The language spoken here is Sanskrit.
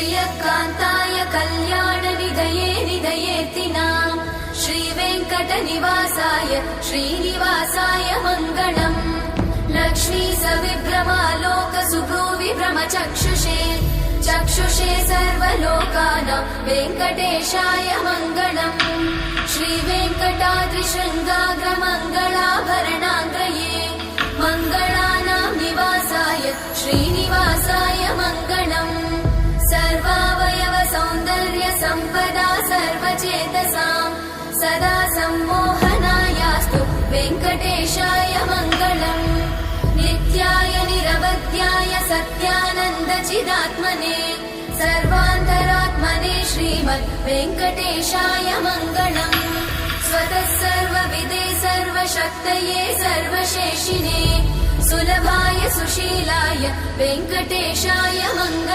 श्रियकान्ताय कल्याणनिधये निधयेतिनाम् श्रीवेङ्कटनिवासाय श्रीनिवासाय मङ्गलम् लक्ष्मी सविभ्रमालोक सुभ्रूविभ्रमचक्षुषे चक्षुषे सर्वलोकानां वेङ्कटेशाय मङ्गलम् श्रीवेङ्कटाद्रिशृङ्गाग्रमङ्गलाभरणाङ्गये मङ्गलानां निवासाय श्रीनिवासाय मङ्गलम् सर्वावयव सौन्दर्य सम्पदा सर्वचेतसां सदा सम्मोहनायास्तु वेङ्कटेशाय मङ्गलम् नित्याय निरवध्याय सत्यानन्दचिदात्मने सर्वान्तरात्मने श्रीमद् वेङ्कटेशाय मङ्गलम् स्वतः सर्वविदे सर्वशक्तये सर्वशेषिने सुलभाय सुशीलाय वेङ्कटेशाय मङ्गलम्।